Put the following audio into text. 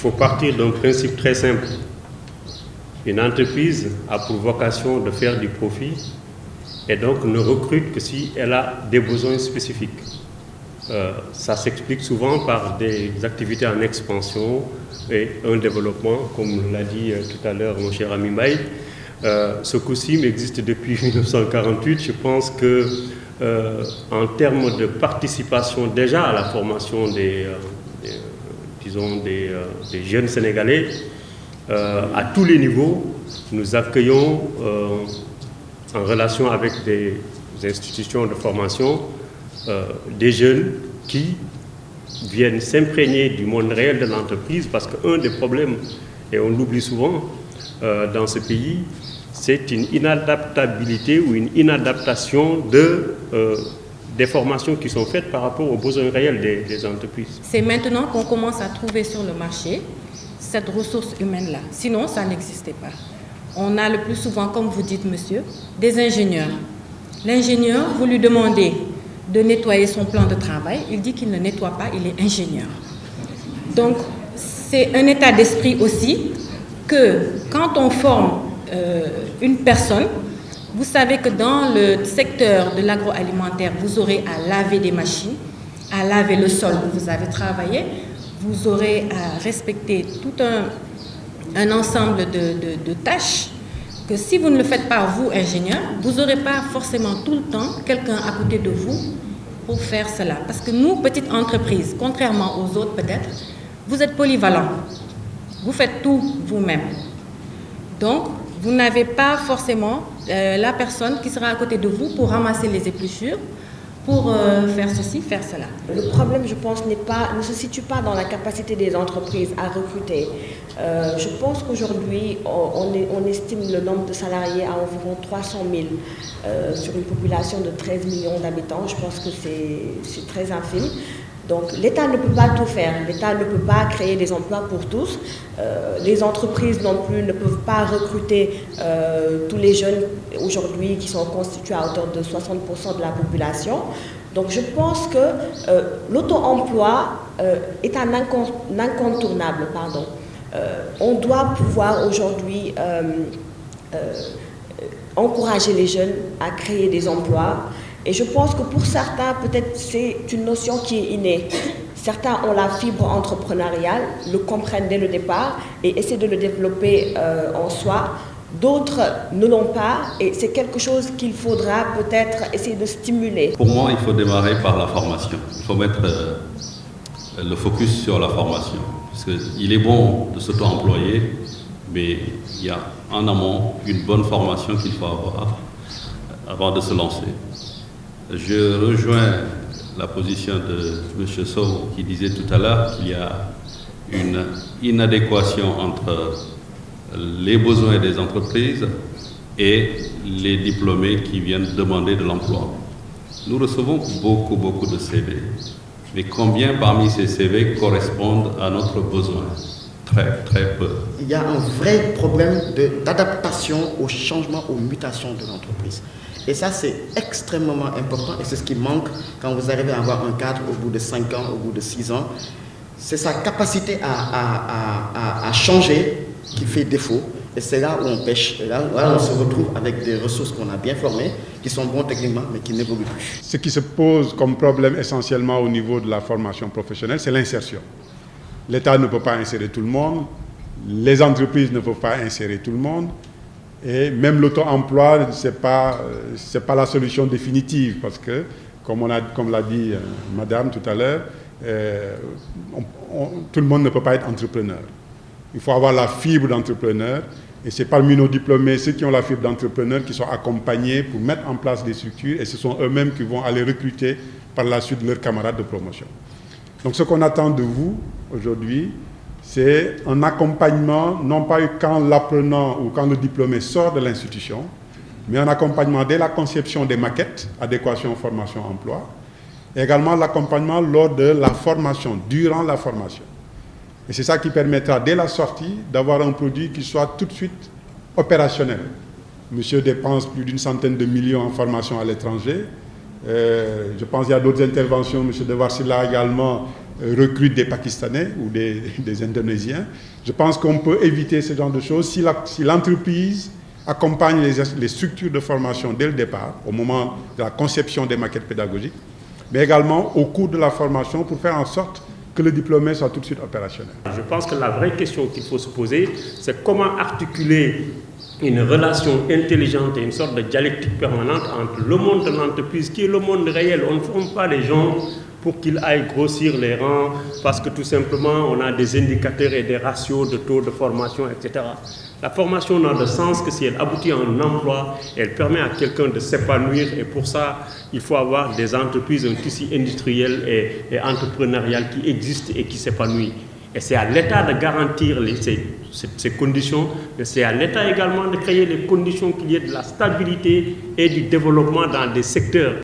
faut partir d'un principe très simple. Une entreprise a pour vocation de faire du profit et donc ne recrute que si elle a des besoins spécifiques. Ça s'explique souvent par des activités en expansion et un développement, comme l'a dit tout à l'heure mon cher ami Mbaye. Ce COSIM existe depuis 1948. Je pense que en termes de participation déjà à la formation des jeunes Sénégalais, à tous les niveaux, nous accueillons en relation avec des institutions de formation des jeunes qui viennent s'imprégner du monde réel de l'entreprise, parce qu'un des problèmes, et on l'oublie souvent dans ce pays, c'est une inadaptabilité ou une inadaptation des formations qui sont faites par rapport aux besoins réels des entreprises. C'est maintenant qu'on commence à trouver sur le marché cette ressource humaine-là. Sinon, ça n'existait pas. On a le plus souvent, comme vous dites, monsieur, des ingénieurs. L'ingénieur, vous lui demandez de nettoyer son plan de travail, il dit qu'il ne nettoie pas, il est ingénieur. Donc, c'est un état d'esprit aussi que quand on forme une personne, vous savez que dans le secteur de l'agroalimentaire, vous aurez à laver des machines, à laver le sol où vous avez travaillé, vous aurez à respecter tout un ensemble de tâches que si vous ne le faites pas, vous, ingénieur, vous n'aurez pas forcément tout le temps quelqu'un à côté de vous pour faire cela. Parce que nous, petites entreprises, contrairement aux autres peut-être, vous êtes polyvalents. Vous faites tout vous-même. Donc, vous n'avez pas forcément la personne qui sera à côté de vous pour ramasser les épluchures, pour faire ceci, faire cela. Le problème, je pense, ne se situe pas dans la capacité des entreprises à recruter. Je pense qu'aujourd'hui, on estime le nombre de salariés à environ 300 000 sur une population de 13 millions d'habitants. Je pense que c'est très infime. Donc l'État ne peut pas tout faire, l'État ne peut pas créer des emplois pour tous, les entreprises non plus ne peuvent pas recruter tous les jeunes aujourd'hui qui sont constitués à hauteur de 60% de la population. Donc je pense que l'auto-emploi est un incontournable. On doit pouvoir aujourd'hui encourager les jeunes à créer des emplois. Et je pense que pour certains, peut-être c'est une notion qui est innée. Certains ont la fibre entrepreneuriale, le comprennent dès le départ et essaient de le développer en soi. D'autres ne l'ont pas et c'est quelque chose qu'il faudra peut-être essayer de stimuler. Pour moi, il faut démarrer par la formation. Il faut mettre le focus sur la formation. Parce qu'il est bon de s'auto-employer, mais il y a en amont une bonne formation qu'il faut avoir avant de se lancer. Je rejoins la position de M. Sow qui disait tout à l'heure qu'il y a une inadéquation entre les besoins des entreprises et les diplômés qui viennent demander de l'emploi. Nous recevons beaucoup de CV. Mais combien parmi ces CV correspondent à notre besoin? Très peu. Il y a un vrai problème d'adaptation aux changements, aux mutations de l'entreprise. Et ça, c'est extrêmement important et c'est ce qui manque quand vous arrivez à avoir un cadre au bout de 5 ans, au bout de 6 ans. C'est sa capacité à changer qui fait défaut. Et c'est là où on pêche. Et là, on se retrouve avec des ressources qu'on a bien formées, qui sont bons techniquement, mais qui n'évoluent plus. Ce qui se pose comme problème essentiellement au niveau de la formation professionnelle, c'est l'insertion. L'État ne peut pas insérer tout le monde, les entreprises ne peuvent pas insérer tout le monde, et même l'auto-emploi, ce n'est pas la solution définitive, parce que, comme l'a dit Madame tout à l'heure, tout le monde ne peut pas être entrepreneur. Il faut avoir la fibre d'entrepreneur, et c'est parmi nos diplômés, ceux qui ont la fibre d'entrepreneur, qui sont accompagnés pour mettre en place des structures, et ce sont eux-mêmes qui vont aller recruter par la suite leurs camarades de promotion. Donc ce qu'on attend de vous aujourd'hui, c'est un accompagnement, non pas quand l'apprenant ou quand le diplômé sort de l'institution, mais un accompagnement dès la conception des maquettes, adéquation, formation, emploi, et également l'accompagnement lors de la formation, durant la formation. Et c'est ça qui permettra, dès la sortie, d'avoir un produit qui soit tout de suite opérationnel. Monsieur dépense plus d'une centaine de millions en formation à l'étranger. Je pense qu'il y a d'autres interventions, M. De Varsila également, recrutent des Pakistanais ou des Indonésiens. Je pense qu'on peut éviter ce genre de choses si l'entreprise accompagne les structures de formation dès le départ, au moment de la conception des maquettes pédagogiques, mais également au cours de la formation pour faire en sorte que le diplômé soit tout de suite opérationnel. Je pense que la vraie question qu'il faut se poser, c'est comment articuler une relation intelligente et une sorte de dialectique permanente entre le monde de l'entreprise, qui est le monde réel. On ne forme pas les gens pour qu'ils aillent grossir les rangs, parce que tout simplement, on a des indicateurs et des ratios de taux de formation, etc. La formation n'a de sens que si elle aboutit à un emploi, elle permet à quelqu'un de s'épanouir, et pour ça, il faut avoir des entreprises, un tissu industriel et entrepreneurial qui existe et qui s'épanouit. Et c'est à l'État de garantir ces conditions, mais c'est à l'État également de créer les conditions qu'il y ait de la stabilité et du développement dans des secteurs